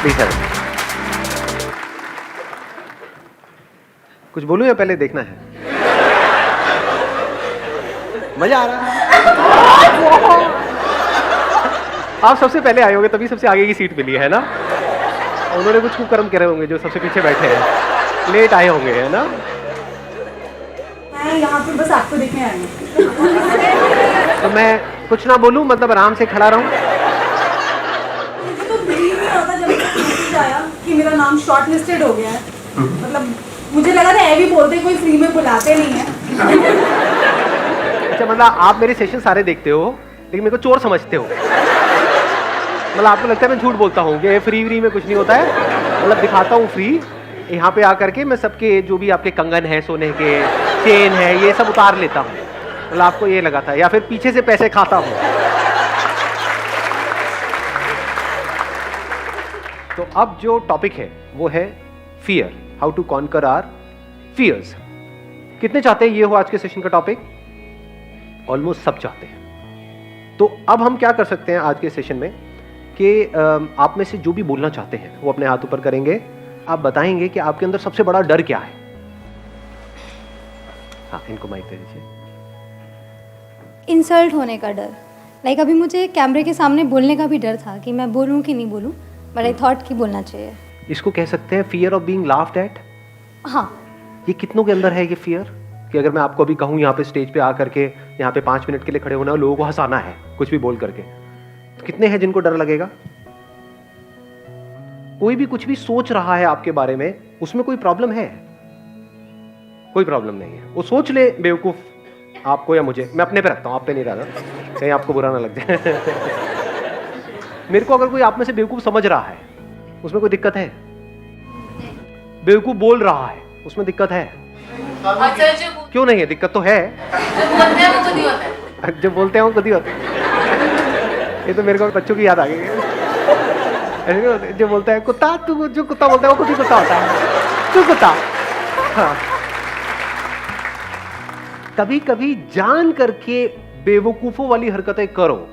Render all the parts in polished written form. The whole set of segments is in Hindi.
प्लीज सर, कुछ बोलूं या पहले देखना है? मजा आ रहा है? आप सबसे पहले आए होंगे तभी सबसे आगे की सीट मिली है ना? उन्होंने कुछ कुकर्म करे होंगे जो सबसे पीछे बैठे हैं, लेट आए होंगे, है ना? मैं यहाँ पे बस आपको देखने आई हूँ। तो मैं कुछ ना बोलूं, मतलब आराम से खड़ा रहूं? मुझे तो बिलीव नहीं होता जब मैसेज आया कि मेरा नाम शॉर्ट लिस्टेड हो गया है। मतलब मुझे लगा था भी बोलते कोई फ्री में बुलाते नहीं है। अच्छा, मतलब आप मेरे सेशन सारे देखते हो लेकिन मेरे को चोर समझते हो? मतलब आपको लगता है मैं झूठ बोलता हूँ कि फ्री में कुछ नहीं होता है? मतलब दिखाता हूँ फ्री, यहाँ पे आकर के मैं सबके जो भी आपके कंगन है, सोने के चेन है, ये सब उतार लेता हूँ। मतलब आपको ये लगा था, या फिर पीछे से पैसे खाता हूँ? तो अब जो टॉपिक है वो है fear, how to conquer our fears. कितने चाहते हैं ये हो आज के सेशन का टॉपिक? ऑलमोस्ट सब चाहते हैं। तो अब हम क्या कर सकते हैं आज के सेशन में कि आप में से जो भी बोलना चाहते हैं वो अपने हाथ ऊपर करेंगे। आप बताएंगे कि आपके अंदर सबसे बड़ा डर क्या है। हाँ, इनको माइक दे दीजिए। इंसल्ट होने का डर। लाइक अभी मुझे कैमरे के सामने बोलने का भी डर था कि मैं बोलूं कि नहीं बोलूं, बट आई थॉट कि बोलना चाहिए। इसको कह सकते हैं fear of being laughed eight. हाँ। ये कितनों के अंदर है ये फियर कि अगर मैं आपको अभी कहूँ यहाँ पे स्टेज पे आकर के यहाँ पे 5 मिनट के लिए खड़े होना, लोगों को हंसाना है कुछ भी बोल करके, तो कितने हैं जिनको डर लगेगा? कोई भी कुछ भी सोच रहा है आपके बारे में, उसमें कोई प्रॉब्लम है? कोई प्रॉब्लम नहीं है। वो सोच ले बेवकूफ आपको या मुझे, मैं अपने पे रखता हूं, आप पे नहीं रहा, कहीं आपको बुरा ना लग जाए। मेरे को अगर कोई आप में से बेवकूफ समझ रहा है उसमें कोई दिक्कत है? बेवकूफ बोल रहा है उसमें दिक्कत है? क्यों नहीं है? दिक्कत तो है। जब बोलते हैं वो खुद ही होता है। ये तो मेरे को बच्चों की याद आ गई। जो बोलता है कुत्ता, तू जो कुत्ता बोलता है वो खुद ही कुत्ता होता है। तू कुत्ता। हाँ। कभी कभी जान करके बेवकूफों वाली हरकतें करो।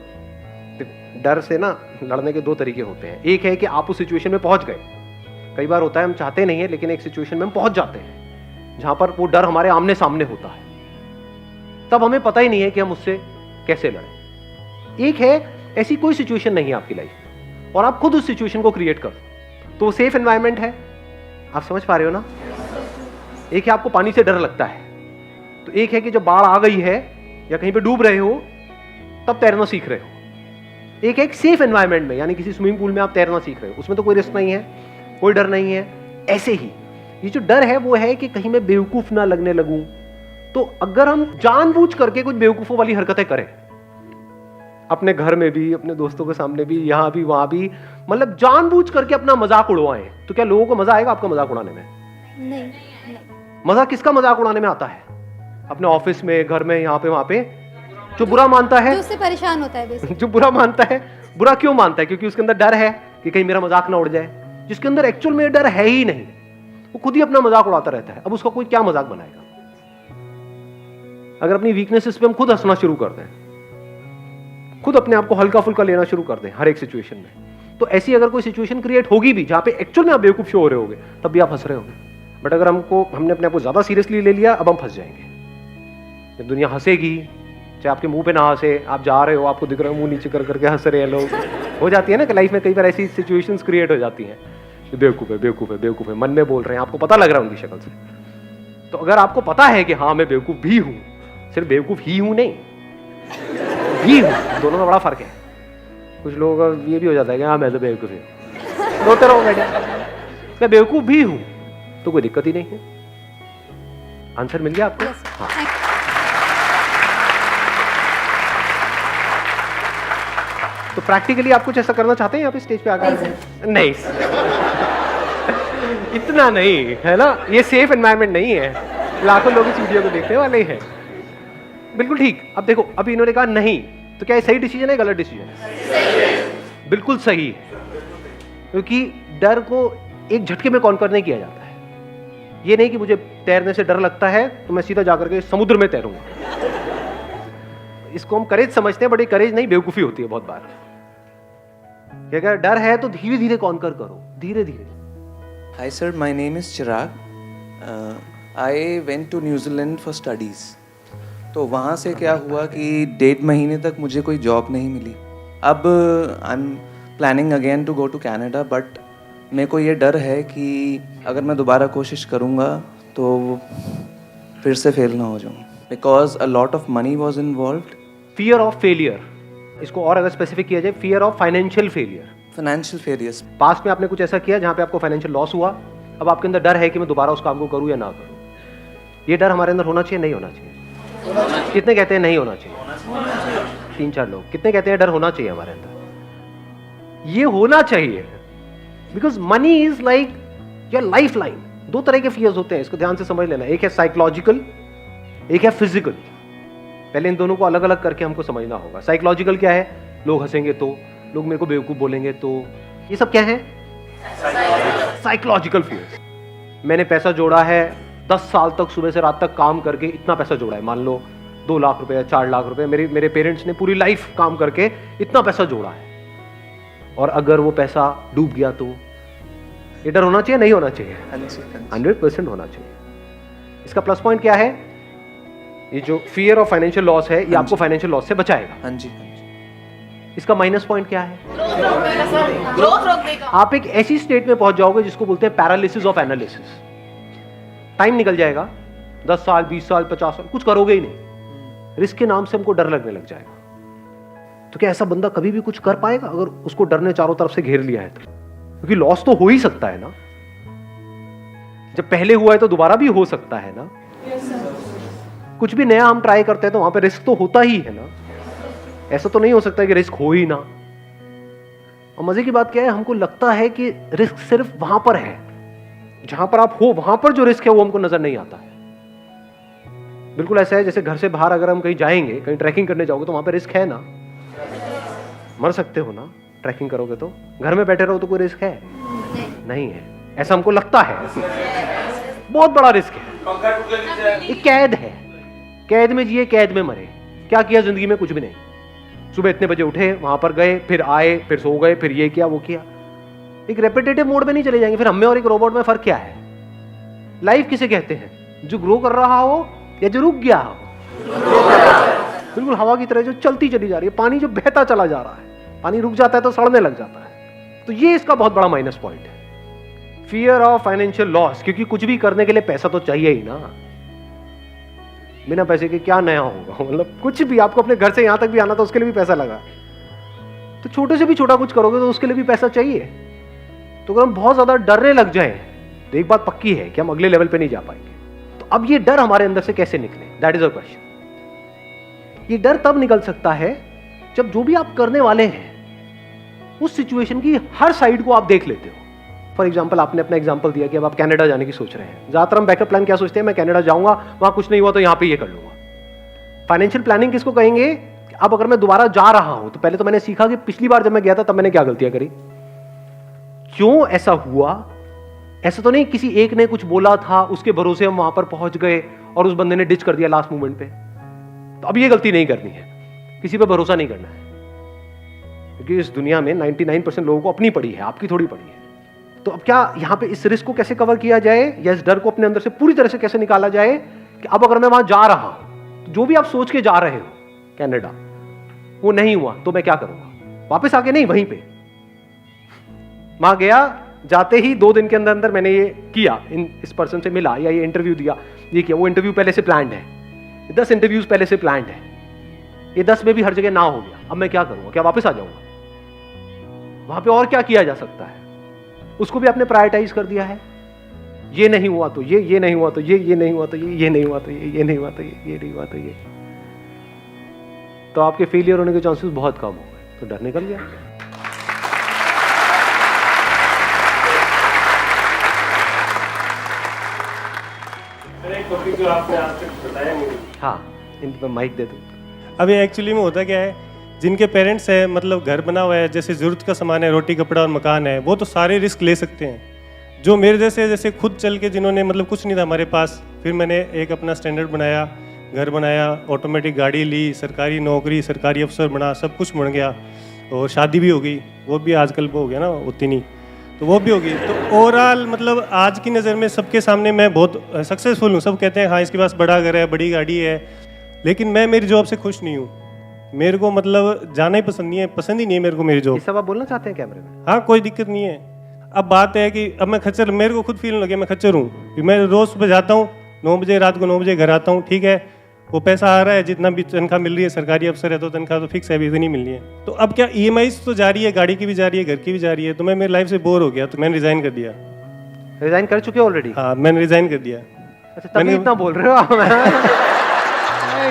डर से ना लड़ने के 2 तरीके होते हैं। एक है कि आप उस सिचुएशन में पहुंच गए। कई बार होता है हम चाहते नहीं है लेकिन एक सिचुएशन में हम पहुंच जाते हैं जहां पर वो डर हमारे आमने सामने होता है, तब हमें पता ही नहीं है कि हम उससे कैसे लड़ें। एक है ऐसी कोई सिचुएशन नहीं है आपकी लाइफ में और आप खुद उस सिचुएशन को क्रिएट कर दो, तो सेफ एनवायरनमेंट है। आप समझ पा रहे हो ना? एक है आपको पानी से डर लगता है, तो एक है कि जब बाढ़ आ गई है या कहीं पे डूब रहे हो तब तैरना सीख रहे हो। एक है सेफ एनवायरनमेंट में, यानी किसी स्विमिंग पूल में आप तैरना सीख रहे हो, उसमें तो कोई रिस्क नहीं है, कोई डर नहीं है। ऐसे ही ये जो डर है वो है कि कहीं मैं बेवकूफ ना लगने लगूं। तो अगर हम जानबूझ करके कुछ बेवकूफों वाली हरकतें करें, अपने घर में भी, अपने दोस्तों के सामने भी, यहां भी वहां भी, मतलब जानबूझ करके अपना मजाक उड़वाएं, तो क्या लोगों को मजा आएगा आपका मजाक उड़ाने में? नहीं। मजा किसका मजाक उड़ाने में आता है? अपने ऑफिस में, घर में, यहाँ पे वहां पे। जो बुरा मानता है, जो उससे परेशान होता है बेसिकली। जो बुरा मानता है। बुरा क्यों मानता है? क्योंकि उसके अंदर डर है कि कहीं मेरा मजाक ना उड़ जाए। जिसके अंदर एक्चुअल में डर है ही नहीं, वो खुद ही अपना मजाक उड़ाता रहता है। अब उसका कोई क्या मजाक बनाएगा? अगर अपनी वीकनेसेस पे हम खुद हंसना शुरू कर दें, खुद अपने आप को हल्का फुल्का लेना शुरू कर दें हर एक सिचुएशन में, तो ऐसी अगर कोई सिचुएशन क्रिएट होगी भी जहां पे एक्चुअल में आप बेवकूफ शो हो रहे होगे, तब भी आप हंस रहे होगे। बट अगर हमने अपने आप को ज्यादा सीरियसली ले लिया, अब हम फंस जाएंगे। जब दुनिया हंसेगी, चाहे आपके मुंह पे ना हंसे, आप जा रहे हो, आपको दिख रहा है मुंह नीचे कर करके हंस रहे हैं लोग, हो जाती है ना कि लाइफ में कई बार ऐसी सिचुएशंस क्रिएट हो जाती हैं। बेवकूफ है, बेवकूफ है, बेवकूफ है, मन में बोल रहे हैं, आपको पता लग रहा है उनकी शक्ल से। तो अगर आपको पता है कि हाँ मैं बेवकूफ भी हूं, सिर्फ बेवकूफ ही हूं नहीं, भी हूं, दोनों में बड़ा फर्क है। कुछ लोगों का ये भी हो जाता है कि हाँ मैं तो बेवकूफ हूं, रोते रहो बेटा, मैं बेवकूफ भी हूं, तो कोई दिक्कत ही नहीं है। आंसर मिल गया आपको? हाँ। तो प्रैक्टिकली आप कुछ ऐसा करना चाहते हैं यहाँ पे स्टेज पे आकर? नहीं, इतना नहीं है ना, ये सेफ एनवायरनमेंट नहीं है। लाखों लोग इस वीडियो को देखने वाले हैं। बिल्कुल ठीक। अब देखो, अभी इन्होंने कहा नहीं, तो क्या ये सही डिसीजन है, गलत डिसीजन है? बिल्कुल सही है, क्योंकि डर को एक झटके में कॉन्कर नहीं किया जाता है। ये नहीं कि मुझे तैरने से डर लगता है तो मैं सीधा जाकर के समुद्र में तैरूंगा। इसको हम करेज समझते हैं, बट ये करेज नहीं, बेवकूफी होती है बहुत बार। कि अगर डर है तो धीरे धीरे कॉन्कर करो, धीरे धीरे। Hi sir, my name is Chirag. I went to New Zealand for studies. तो वहाँ से क्या हुआ कि 1.5 महीने तक मुझे कोई जॉब नहीं मिली। अब I am planning again to go to Canada, but मेरे को ये डर है कि अगर मैं दोबारा कोशिश करूँगा तो फिर से फेल ना हो जाऊँ, because a lot of money was involved. Fear of failure, इसको और अगर स्पेसिफिक किया जाए, fear of financial failure. Financial failures. Past में आपने कुछ ऐसा किया जहाँ पे आपको फाइनेंशियल लॉस हुआ, अब आपके अंदर डर है कि मैं दोबारा उस काम को करूँ या ना करूँ। ये डर हमारे अंदर होना चाहिए, नहीं होना चाहिए? कितने कहते हैं नहीं होना चाहिए? 3-4 लोग। कितने कहते हैं डर होना चाहिए हमारे अंदर? ये होना चाहिए, because money is like your life line. 2 तरह के फियर्स होते हैं, इसको ध्यान से समझ लेना। एक है साइकोलॉजिकल, एक है फिजिकल। पहले इन दोनों को अलग अलग करके हमको समझना होगा। साइकोलॉजिकल क्या है? लोग हंसेंगे तो, लोग मेरे को बेवकूफ बोलेंगे तो, ये सब क्या है? Psychological fears. मैंने पैसा जोड़ा है, 10 साल तक सुबह से रात तक काम करके इतना पैसा जोड़ा है, मान लो 2 लाख रुपए या 4 लाख रुपए। मेरे पेरेंट्स ने पूरी लाइफ काम करके इतना पैसा जोड़ा है, और अगर वो पैसा डूब गया तो ये डर होना चाहिए, नहीं होना चाहिए? 100% होना चाहिए। इसका प्लस पॉइंट क्या है? ये जो फियर ऑफ फाइनेंशियल लॉस है, ये आपको फाइनेंशियल लॉस से बचाएगा। हाँ जी। इसका माइनस पॉइंट क्या है? आप एक ऐसी स्टेट में पहुंच जाओगे जिसको बोलते हैं पैरालिसिस ऑफ एनालिसिस। टाइम निकल जाएगा, 10 साल, 20 साल, 50 साल, कुछ करोगे ही नहीं। रिस्क के नाम से हमको डर लगने लग जाएगा। तो क्या ऐसा बंदा कभी भी कुछ कर पाएगा अगर उसको डर ने चारों तरफ से घेर लिया है तो? क्योंकि लॉस तो हो ही सकता है ना। जब पहले हुआ है तो दोबारा भी हो सकता है ना। कुछ भी नया हम ट्राई करते हैं तो वहां पे रिस्क तो होता ही है ना। ऐसा तो नहीं हो सकता कि रिस्क हो ही ना। और मजे की बात क्या है, हमको लगता है कि रिस्क सिर्फ वहां पर है, जहां पर आप हो वहां पर जो रिस्क है वो हमको नजर नहीं आता है। बिल्कुल ऐसा है जैसे घर से बाहर अगर हम कहीं जाएंगे, कहीं ट्रैकिंग करने जाओगे तो वहां पे रिस्क है ना, मर सकते हो ना ट्रैकिंग करोगे तो। घर में बैठे रहो तो कोई रिस्क है? नहीं है, ऐसा हमको लगता है। बहुत बड़ा रिस्क है, एक कैद है। कैद में जिए, कैद में मरे। क्या किया जिंदगी में? कुछ भी नहीं। सुबह इतने बजे उठे, वहां पर गए, फिर आए, फिर सो गए, फिर ये किया वो किया। एक रेपिटेटिव मोड में नहीं चले जाएंगे। फिर हमें और एक रोबोट में फर्क क्या है? लाइफ किसे कहते हैं? जो ग्रो कर रहा हो या जो रुक गया हो? बिल्कुल हवा की तरह जो चलती चली जा रही है, पानी जो बहता चला जा रहा है। पानी रुक जाता है तो सड़ने लग जाता है। तो ये इसका बहुत बड़ा माइनस पॉइंट है, फियर ऑफ फाइनेंशियल लॉस। क्योंकि कुछ भी करने के लिए पैसा तो चाहिए ही ना। बिना पैसे के क्या नया होगा? मतलब कुछ भी, आपको अपने घर से यहां तक भी आना तो उसके लिए भी पैसा लगा। तो छोटे से भी छोटा कुछ करोगे तो उसके लिए भी पैसा चाहिए। तो अगर हम बहुत ज्यादा डरने लग जाए तो एक बात पक्की है कि हम अगले लेवल पे नहीं जा पाएंगे। तो अब ये डर हमारे अंदर से कैसे निकले? That is a question. ये डर तब निकल सकता है जब जो भी आप करने वाले हैं उस सिचुएशन की हर साइड को आप देख लेते हो। फॉर एग्जाम्पल, आपने अपना एग्जाम्पल दिया कि अब आप कनाडा जाने की सोच रहे हैं। ज्यादातर हम बैकअप प्लान क्या सोचते हैं? मैं कनाडा जाऊंगा, वहां कुछ नहीं हुआ तो यहां पे ये कर लूंगा। फाइनेंशियल प्लानिंग किसको कहेंगे? अब अगर मैं दोबारा जा रहा हूं तो पहले तो मैंने सीखा कि पिछली बार जब मैं गया था तब मैंने क्या गलतियां करी, क्यों ऐसा हुआ। ऐसा तो नहीं किसी एक ने कुछ बोला था, उसके भरोसे हम वहां पर पहुंच गए और उस बंदे ने डिच कर दिया लास्ट मोमेंट पे। तो अब ये गलती नहीं करनी है, किसी पे भरोसा नहीं करना है। क्योंकि इस दुनिया में 99% लोगों को अपनी पड़ी है, आपकी थोड़ी पड़ी है। तो अब क्या यहाँ पे इस रिस्क को कैसे कवर किया जाए, या इस डर को अपने अंदर से पूरी तरह से कैसे निकाला जाए कि अब अगर मैं वहां जा रहा हूं तो जो भी आप सोच के जा रहे हो कनाडा, वो नहीं हुआ तो मैं क्या करूंगा? वापस आके नहीं, वहीं पे वहां गया, जाते ही 2 दिन के अंदर अंदर मैंने ये किया, इस पर्सन से मिला या ये इंटरव्यू दिया, ये किया। वो इंटरव्यू पहले से प्लान्ड है, 10 इंटरव्यूज पहले से प्लान्ड है, ये 10 में भी हर जगह ना हो गया। अब मैं क्या करूंगा? क्या वापस आ जाऊंगा? वहां पे और क्या किया जा सकता है? उसको भी आपने प्रायोरिटाइज कर दिया है। ये नहीं हुआ तो ये नहीं हुआ तो ये नहीं हुआ तो ये नहीं हुआ तो ये नहीं हुआ तो ये नहीं हुआ तो ये। तो आपके फेलियर होने के चांसेस बहुत कम हो गए। तो डर निकल गया। एक टॉपिक जो आपने आज तक बताया नहीं। हाँ, इन पर माइक दे दो। अभी एक्चुअली में होता क्या है, जिनके पेरेंट्स है, मतलब घर बना हुआ है, जैसे ज़रूरत का सामान है, रोटी कपड़ा और मकान है, वो तो सारे रिस्क ले सकते हैं। जो मेरे जैसे खुद चल के, जिन्होंने मतलब कुछ नहीं था हमारे पास, फिर मैंने एक अपना स्टैंडर्ड बनाया, घर बनाया, ऑटोमेटिक गाड़ी ली, सरकारी नौकरी, सरकारी अफसर बना, सब कुछ बन गया। और शादी भी हो गई, वो भी आजकल वो हो गया ना उतनी नहीं, तो वो भी हो गई। तो ओवरऑल मतलब आज की नज़र में सबके सामने मैं बहुत सक्सेसफुल हूँ। सब कहते हैं हाँ इसके पास बड़ा घर है, बड़ी गाड़ी है, लेकिन मैं मेरी जॉब से खुश नहीं हूँ। मेरे को मतलब जाना ही पसंद नहीं है, पसंद ही नहीं है मेरे को मेरी ये जॉब। सब आप बोलना चाहते हैं कैमरे में? हाँ कोई दिक्कत नहीं है। अब बात है कि अब मैं खच्चर, मेरे को खुद फील लगे मैं खच्चर हूँ। मैं रोज़ सुबह जाता हूँ 9 बजे, रात को 9 बजे घर आता हूँ, ठीक है, वो पैसा आ रहा है, जितना भी तनख्वाह मिल रही है, सरकारी अफसर है तो तनख्वाह तो फिक्स है, अभी इतनी मिलनी है। तो अब क्या EMIs तो जा रही है, गाड़ी की भी जा रही है, घर की भी जा रही है, तो मैं मेरी लाइफ से बोर हो गया, तो मैंने रिज़ाइन कर दिया। रिजाइन कर चुके ऑलरेडी? हाँ मैंने रिज़ाइन कर दिया। अच्छा, तभी इतना बोल रहे हो आप?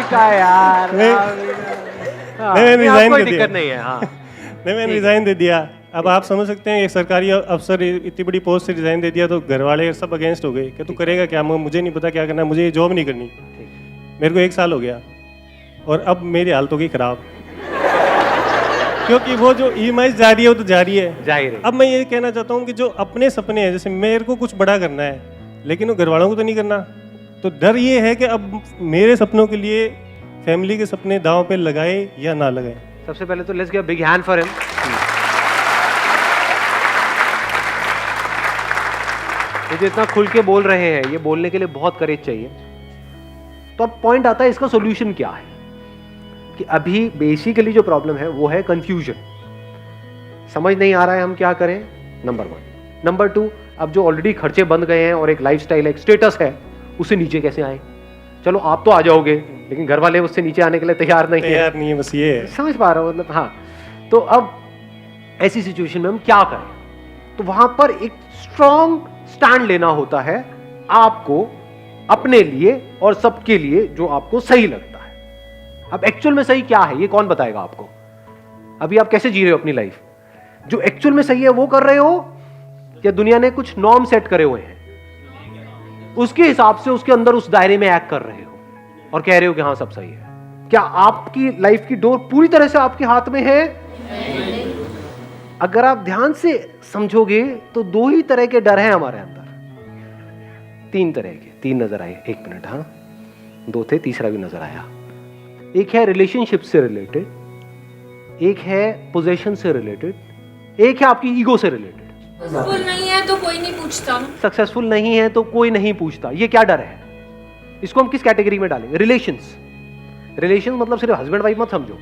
क्या यार, मैंने रिज़ाइन कोई कर दिया। दिक्कत नहीं है। हाँ नहीं मैंने रिज़ाइन दे दिया। अब आप समझ सकते हैं एक सरकारी अफसर इतनी बड़ी पोस्ट से रिज़ाइन दे दिया तो घर वाले सब अगेंस्ट हो गए कि तू करेगा क्या, मुझे नहीं पता क्या करना है, मुझे ये जॉब नहीं करनी। मेरे को 1 साल हो गया और अब मेरी हालत हो गई ख़राब क्योंकि वो जो EMIs जा रही है वो तो जा रही है, जाहिर है। अब मैं ये कहना चाहता हूँ कि जो अपने सपने हैं, जैसे मेरे को कुछ बड़ा करना है लेकिन वो घर वालों को तो नहीं करना, तो डर ये है कि अब मेरे सपनों के लिए फैमिली के सपने दांव पे लगाए या ना लगाए। सबसे पहले तो let's give a big hand for him. ये जो इतना खुल के बोल रहे हैं, ये बोलने के लिए बहुत करेज चाहिए। तो अब पॉइंट आता है इसका सॉल्यूशन क्या है, कि अभी बेसिकली जो प्रॉब्लम है वो है कंफ्यूजन। समझ नहीं आ रहा है हम क्या करें, नंबर 1। नंबर 2, अब जो ऑलरेडी खर्चे बंद गए हैं और एक लाइफस्टाइल, एक स्टेटस है, उससे नीचे कैसे आए। चलो आप तो आ जाओगे, लेकिन घर वाले उससे नीचे आने के लिए तैयार नहीं है। बस ये है। समझ पा रहा हूँ मतलब। हाँ, तो अब ऐसी सिचुएशन में हम क्या करें? तो वहां पर एक स्ट्रॉन्ग स्टैंड लेना होता है आपको, अपने लिए और सबके लिए, जो आपको सही लगता है। अब एक्चुअल में सही क्या है ये कौन बताएगा आपको? अभी आप कैसे जी रहे हो अपनी लाइफ? जो एक्चुअल में सही है वो कर रहे हो, या दुनिया ने कुछ नॉर्म सेट करे हुए हैं उसके हिसाब से उसके अंदर उस दायरे में एक्ट कर रहे हो और कह रहे हो कि हाँ सब सही है? क्या आपकी लाइफ की डोर पूरी तरह से आपके हाथ में है? अगर आप ध्यान से समझोगे तो 2 ही तरह के डर हैं हमारे अंदर, 3 तरह के, 3 नजर आए। 1 मिनट, हाँ 2 थे, तीसरा भी नजर आया। एक है रिलेशनशिप से रिलेटेड, एक है पोजेशन से रिलेटेड, एक है आपकी ईगो से रिलेटेड। सक्सेसफुल नहीं है तो कोई नहीं पूछता। सक्सेसफुल नहीं है तो कोई नहीं पूछता, ये क्या डर है? इसको हम किस कैटेगरी में डालेंगे? रिलेशंस। रिलेशंस मतलब सिर्फ हस्बैंड वाइफ मत समझो,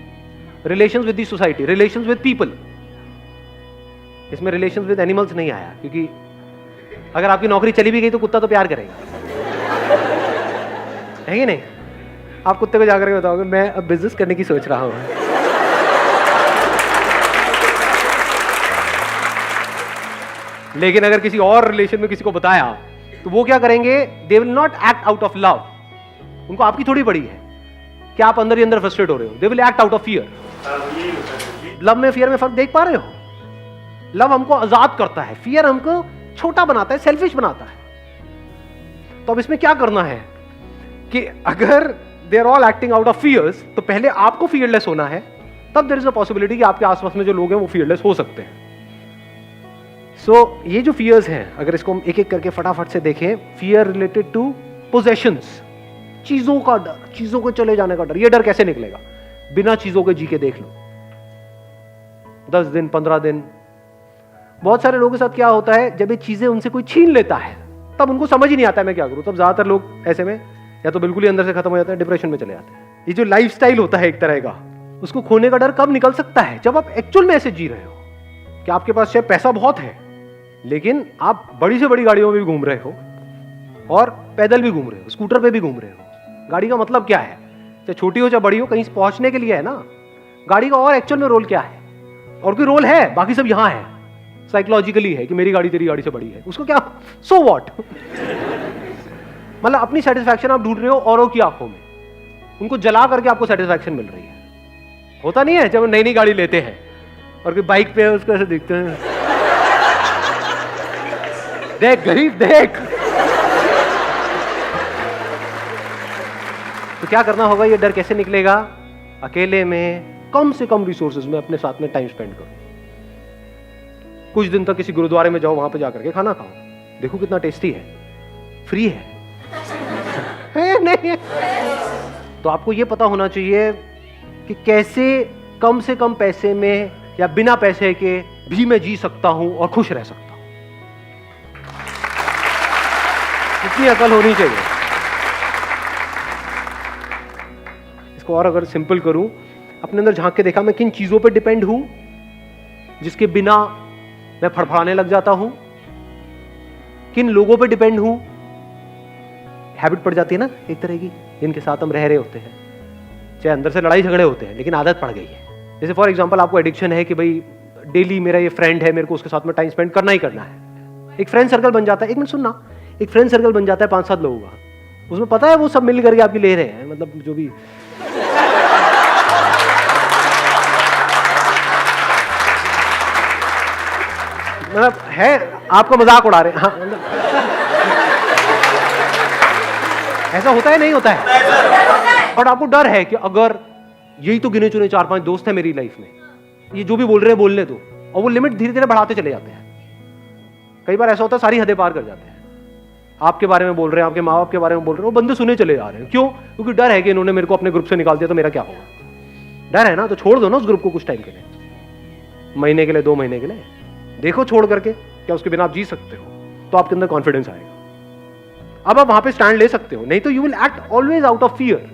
relations with the society, relations with people. इसमें रिलेशंस विद एनिमल्स नहीं आया, क्योंकि अगर आपकी नौकरी चली भी गई तो कुत्ता तो प्यार करेगा, है कि नहीं? आप कुत्ते को जाकर के बताओगे मैं अब बिजनेस करने की सोच रहा हूं, लेकिन अगर किसी और रिलेशन में किसी को बताया तो वो क्या करेंगे? They will not act out of love. उनको आपकी थोड़ी पड़ी है कि आप अंदर ही अंदर फ्रस्ट्रेट हो रहे हो। They will act out of fear. Love में फियर में फर्क देख पा रहे हो? लव हमको आजाद करता है, फियर हमको छोटा बनाता है, सेल्फिश बनाता है। तो अब इसमें क्या करना है कि अगर they are all acting out of fears, तो पहले आपको फियरलेस होना है, तब देयर इज अ पॉसिबिलिटी कि आपके आसपास में जो लोग हैं वो फियरलेस हो सकते हैं। ये जो फियर्स हैं, अगर इसको हम एक एक करके फटाफट से देखें, फियर रिलेटेड टू पोजेशंस, चीजों का डर, चीजों को चले जाने का डर। ये डर कैसे निकलेगा? बिना चीजों के जी के देख लो, 10 दिन 15 दिन। बहुत सारे लोगों के साथ क्या होता है, जब ये चीजें उनसे कोई छीन लेता है तब उनको समझ ही नहीं आता है मैं क्या करूं। तब ज्यादातर लोग ऐसे में या तो बिल्कुल ही अंदर से खत्म हो जाते हैं, डिप्रेशन में चले जाते हैं। ये जो लाइफस्टाइल होता है एक तरह का, उसको खोने का डर कब निकल सकता है? जब आप एक्चुअल में ऐसे जी रहे हो कि आपके पास शायद पैसा बहुत है, लेकिन आप बड़ी से बड़ी गाड़ियों में भी घूम रहे हो और पैदल भी घूम रहे हो, स्कूटर पे भी घूम रहे हो। गाड़ी का मतलब क्या है? चाहे छोटी हो चाहे बड़ी हो, कहीं पहुंचने के लिए है ना। गाड़ी का और एक्चुअल में रोल क्या है? और कोई रोल है? बाकी सब यहां है, साइकोलॉजिकली है कि मेरी गाड़ी तेरी गाड़ी से बड़ी है, उसको क्या, सो व्हाट। मतलब अपनी सेटिस्फैक्शन आप ढूंढ रहे हो औरों की आंखों में, उनको जला करके आपको सेटिस्फैक्शन मिल रही है। होता नहीं है जब नई नई गाड़ी लेते हैं और कोई बाइक पे उसको ऐसे देखते हैं, देख गरीब देख। तो क्या करना होगा? ये डर कैसे निकलेगा? अकेले में कम से कम रिसोर्सेज में अपने साथ में टाइम स्पेंड करो। कुछ दिन तक किसी गुरुद्वारे में जाओ, वहां पे जाकर के खाना खाओ, देखो कितना टेस्टी है, फ्री है, है नहीं है? तो आपको ये पता होना चाहिए कि कैसे कम से कम पैसे में या बिना पैसे के भी मैं जी सकता हूं और खुश रह सकता हूं। इतनी अकल होनी चाहिए। इसको और अगर सिंपल करूं, अपने अंदर झांक के देखा मैं किन चीजों पर डिपेंड हूं जिसके बिना मैं फड़फड़ाने लग जाता हूं, किन लोगों पर डिपेंड हूं। हैबिट पड़ जाती है ना एक तरह की, जिनके साथ हम रह रहे होते हैं, चाहे अंदर से लड़ाई झगड़े होते हैं लेकिन आदत पड़ गई है। जैसे फॉर एग्जांपल आपको एडिक्शन है कि भाई डेली मेरा ये फ्रेंड है, मेरे को उसके साथ में टाइम स्पेंड करना ही करना है। एक फ्रेंड सर्कल बन जाता है, एक मिनट सुनना, एक फ्रेंड सर्कल बन जाता है 5-7 लोगों का, उसमें पता है वो सब मिल करके आपकी ले रहे हैं, मतलब जो भी मतलब है, आपका मजाक उड़ा रहे हैं। हाँ, मतलब ऐसा होता है नहीं होता है। और आपको डर है कि अगर यही तो गिने चुने 4-5 दोस्त हैं मेरी लाइफ में, ये जो भी बोल रहे हैं बोलने दो, और वो लिमिट धीरे धीरे बढ़ाते चले जाते हैं। कई बार ऐसा होता है सारी हदें पार कर जाते हैं। आपके बारे में बोल रहे हैं, आपके माँ बाप के बारे में बोल रहे हैं, वो बंदे सुने चले जा रहे हैं। क्यों? क्योंकि डर है कि इन्होंने मेरे को अपने ग्रुप से निकाल दिया तो मेरा क्या होगा। डर है ना, तो छोड़ दो ना उस ग्रुप को कुछ टाइम के लिए, महीने के लिए, 2 महीने के लिए देखो छोड़ करके, क्या उसके बिना आप जी सकते हो, तो आपके अंदर कॉन्फिडेंस आएगा। अब आप वहां पे स्टैंड ले सकते हो, नहीं तो you will act always out of fear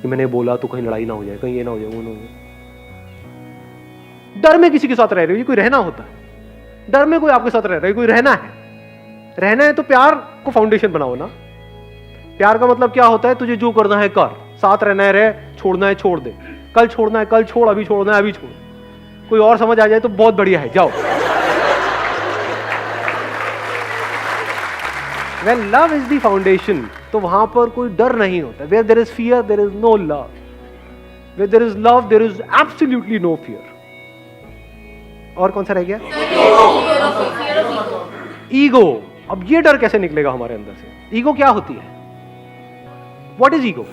कि मैंने बोला तो कहीं लड़ाई ना हो जाए, कहीं ये ना हो जाए, वो ना हो जाए। डर में किसी के साथ रह रहे हो, ये कोई रहना होता है? डर में कोई आपके साथ रह रहा है, कोई रहना है? रहना है तो प्यार को फाउंडेशन बनाओ ना। प्यार का मतलब क्या होता है? तुझे जो करना है कर, साथ रहना है रह, छोड़ना है छोड़ दे, कल छोड़ना है कल छोड़, अभी छोड़ना है अभी छोड़। कोई और समझ आ जाए तो बहुत बढ़िया है, जाओ। When love is the foundation, तो वहां पर कोई डर नहीं होता। Where there is fear, there is no love. Where there is love, there is absolutely no fear. और कौन सा रह गया? ईगो। अब ये डर कैसे निकलेगा हमारे अंदर से? ईगो क्या होती है? What is ego?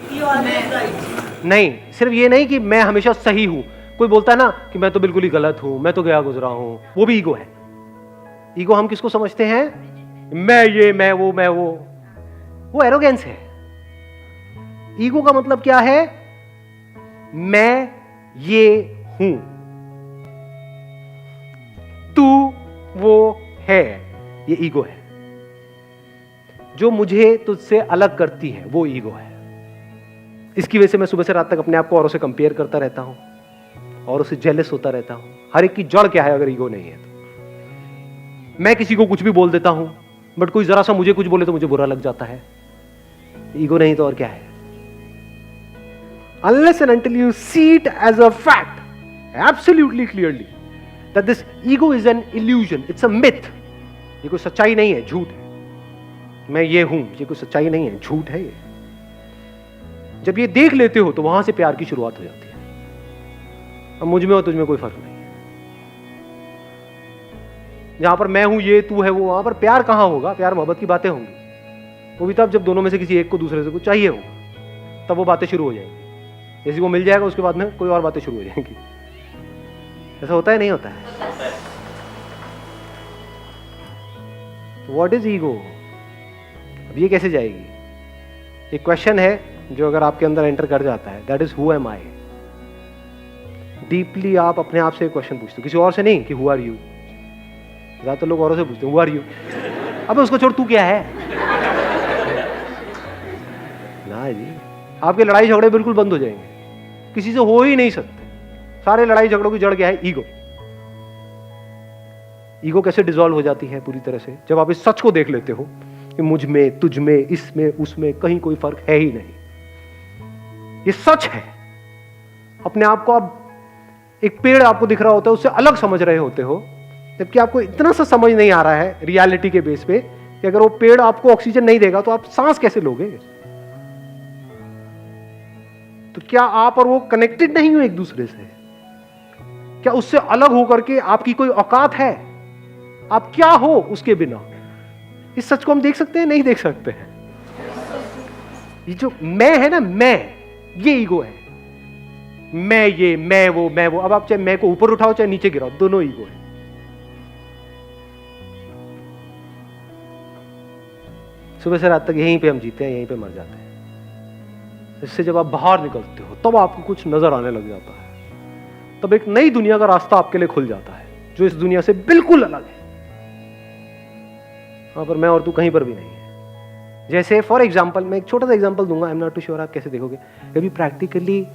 नहीं, सिर्फ ये नहीं कि मैं हमेशा सही हूं। कोई बोलता है ना कि मैं तो बिल्कुल ही गलत हूं, मैं तो गया गुजरा हूं, वो भी ईगो है। ईगो हम किसको समझते हैं? मैं ये, मैं वो एरोगेंस है। ईगो का मतलब क्या है? मैं ये हूं, तू वो है, ये ईगो है। जो मुझे तुझसे अलग करती है वो ईगो है। इसकी वजह से मैं सुबह से रात तक अपने आप को औरों से कंपेयर करता रहता हूं, और उससे जेलस होता रहता हूं। हर एक की जड़ क्या है अगर ईगो नहीं है तो? मैं किसी को कुछ भी बोल देता हूं, बट कोई जरा सा मुझे कुछ बोले तो मुझे बुरा लग जाता है। ईगो नहीं तो और क्या है? Unless and until you see it as a fact, absolutely clearly, that this ego is an illusion, it's a myth. ये कोई सच्चाई नहीं है, झूठ है। मैं ये हूं, ये कोई सच्चाई नहीं है, झूठ है ये। जब ये देख लेते हो तो वहां से प्यार की शुरुआत हो जाती है। अब मुझ में और तुझ में कोई फर्क नहीं है। जहां पर मैं हूं, ये तू है वो, वहां पर प्यार कहां होगा? प्यार मोहब्बत की बातें होंगी। वो भी तब जब दोनों में से किसी एक को दूसरे से कुछ चाहिए होगा, तब वो बातें शुरू हो जाएंगी। किसी को मिल जाएगा, उसके बाद में कोई और बातें शुरू हो जाएंगी। ऐसा होता है नहीं होता है? What is ego? अब ये कैसे जाएगी? एक क्वेश्चन है जो अगर आपके अंदर एंटर कर जाता है, that is who am I. Deeply आप अपने आप से क्वेश्चन पूछते हो, किसी और से नहीं कि हु आर यू। ज्यादातर लोग औरों से पूछते हैं हु आर यू। अब उसको छोड़, तू क्या है ना जी। आपके लड़ाई झगड़े बिल्कुल बंद हो जाएंगे, किसी से हो ही नहीं सकते। सारे लड़ाई झगड़ों की जड़ क्या है? ईगो। ईगो कैसे डिसॉल्व हो जाती है पूरी तरह से? जब आप इस सच को देख लेते हो कि मुझ में, तुझ में, इसमें, उसमें कहीं कोई फर्क है ही नहीं। ये सच है। अपने आप को आप, एक पेड़ आपको दिख रहा होता है, उससे अलग समझ रहे होते हो, जबकि आपको इतना सा समझ नहीं आ रहा है रियलिटी के बेस पे कि अगर वो पेड़ आपको ऑक्सीजन नहीं देगा तो आप सांस कैसे लोगे? तो क्या आप और वो कनेक्टेड नहीं हो एक दूसरे से? क्या उससे अलग होकर के आपकी कोई औकात है? आप क्या हो उसके बिना? इस सच को हम देख सकते हैं? नहीं देख सकते हैं। ये जो मैं है ना, मैं, ये ईगो है। मैं ये, मैं वो। अब आप चाहे मैं को ऊपर उठाओ चाहे नीचे गिराओ, दोनों ईगो है। सुबह से रात तक यहीं पे हम जीते हैं, यहीं पे मर जाते हैं। इससे जब आप बाहर निकलते हो तब आपको कुछ नजर आने लग जाता है। तब एक नई दुनिया का रास्ता आपके लिए खुल जाता है जो इस दुनिया से बिल्कुल अलग है। वहां पर मैं और तू कहीं पर भी नहीं है। जैसे फॉर एग्जाम्पल, मैं एक छोटा सा एग्जाम्पल दूंगा, I am not too sure आप कैसे देखोगे। कभी प्रैक्टिकली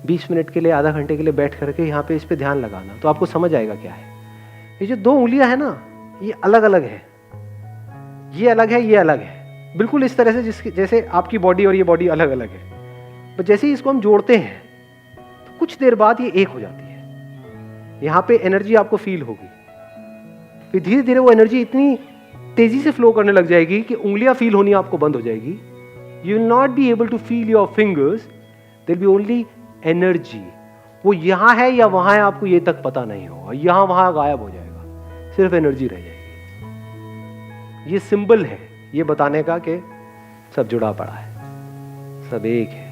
20 मिनट के लिए, आधा घंटे के लिए बैठ करके यहाँ पे इस पे ध्यान लगाना, तो आपको समझ आएगा क्या है। ये जो 2 उंगलियां है ना, ये अलग अलग है, ये अलग है, ये अलग है, बिल्कुल इस तरह से जैसे आपकी बॉडी और ये बॉडी अलग अलग है। पर जैसे ही इसको हम जोड़ते हैं तो कुछ देर बाद ये एक हो जाती है। यहाँ पे एनर्जी आपको फील होगी, फिर धीरे धीरे वो एनर्जी इतनी तेजी से फ्लो करने लग जाएगी कि उंगलियां फील होनी आपको बंद हो जाएगी। You will not be able to feel your fingers, there be only energy. वो यहां है या वहां है आपको ये तक पता नहीं होगा, यहां वहां गायब हो जाएगा, सिर्फ एनर्जी रह जाएगी। ये सिंबल है ये बताने का कि सब जुड़ा पड़ा है, सब एक है।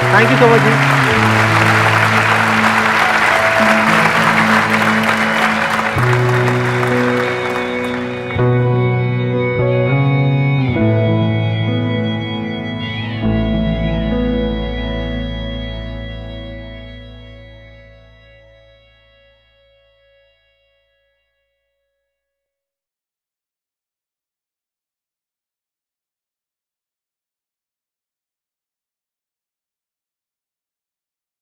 Thank you so much ji.